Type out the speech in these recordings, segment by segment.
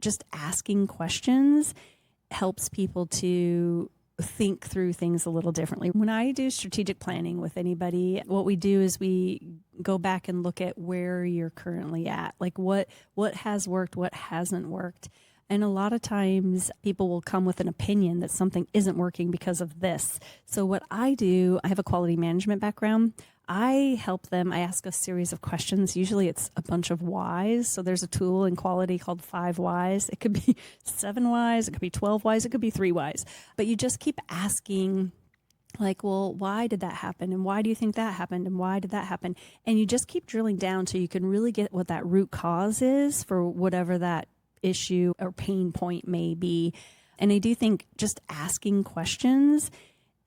just asking questions helps people to think through things a little differently. When I do strategic planning with anybody, what we do is we go back and look at where you're currently at, like what has worked, what hasn't worked. And a lot of times people will come with an opinion that something isn't working because of this. So what I do, I have a quality management background. I help them. I ask a series of questions. Usually it's a bunch of whys. So there's a tool in quality called 5 whys. It could be 7 whys. It could be 12 whys. It could be 3 whys. But you just keep asking, like, well, why did that happen? And why do you think that happened? And why did that happen? And you just keep drilling down so you can really get what that root cause is for whatever that issue or pain point may be. And I do think just asking questions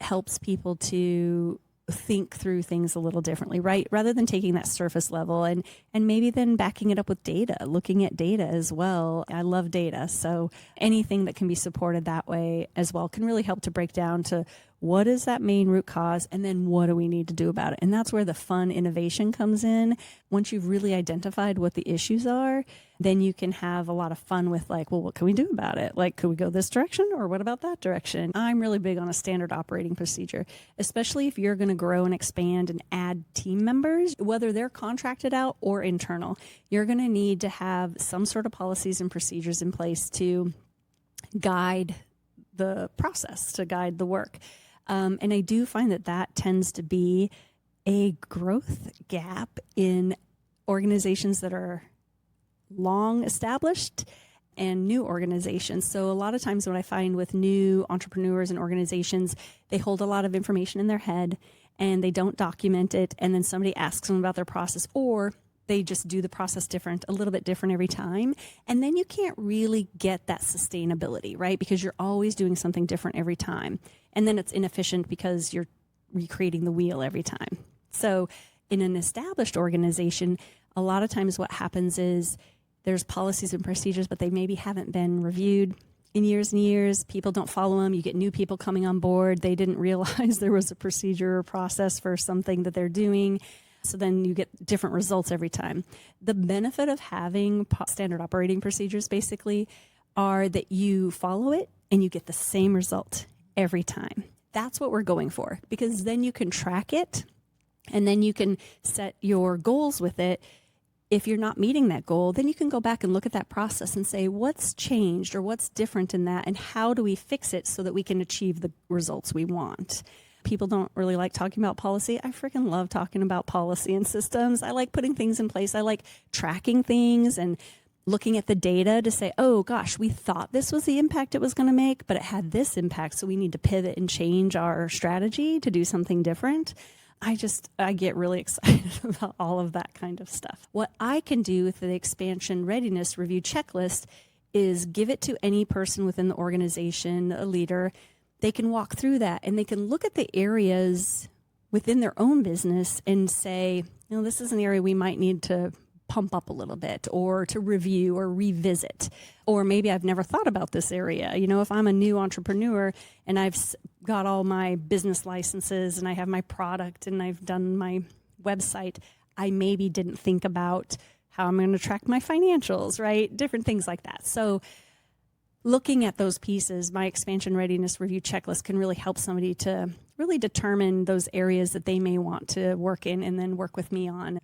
helps people to think through things a little differently, right? Rather than taking that surface level and maybe then backing it up with data, looking at data as well. I love data. So anything that can be supported that way as well can really help to break down to what is that main root cause and then what do we need to do about it? And that's where the fun innovation comes in. Once you've really identified what the issues are, then you can have a lot of fun with like, well, what can we do about it? Like, could we go this direction or what about that direction? I'm really big on a standard operating procedure, especially if you're going to grow and expand and add team members, whether they're contracted out or internal. You're going to need to have some sort of policies and procedures in place to guide the process, to guide the work. And I do find that tends to be a growth gap in organizations that are long established and new organizations. So a lot of times what I find with new entrepreneurs and organizations, they hold a lot of information in their head and they don't document it. And then somebody asks them about their process, or they just do the process a little bit different every time. And then you can't really get that sustainability, right? Because you're always doing something different every time. And then it's inefficient because you're recreating the wheel every time. So in an established organization, a lot of times what happens is there's policies and procedures, but they maybe haven't been reviewed in years and years. People don't follow them. You get new people coming on board. They didn't realize there was a procedure or process for something that they're doing. So then you get different results every time. The benefit of having standard operating procedures basically are that you follow it and you get the same result every time. That's what we're going for, because then you can track it and then you can set your goals with it. If you're not meeting that goal, then you can go back and look at that process and say, what's changed or what's different in that, and how do we fix it so that we can achieve the results we want? People don't really like talking about policy. I freaking love talking about policy and systems. I like putting things in place. I like tracking things and looking at the data to say, oh gosh, we thought this was the impact it was going to make, but it had this impact. So we need to pivot and change our strategy to do something different. I get really excited about all of that kind of stuff. What I can do with the Expansion Readiness Review Checklist is give it to any person within the organization, a leader. They can walk through that and they can look at the areas within their own business and say, this is an area we might need to pump up a little bit, or to review or revisit. Or maybe I've never thought about this area. If I'm a new entrepreneur and I've got all my business licenses and I have my product and I've done my website, I maybe didn't think about how I'm going to track my financials, right? Different things like that. So looking at those pieces, my Expansion Readiness Review Checklist can really help somebody to really determine those areas that they may want to work in and then work with me on.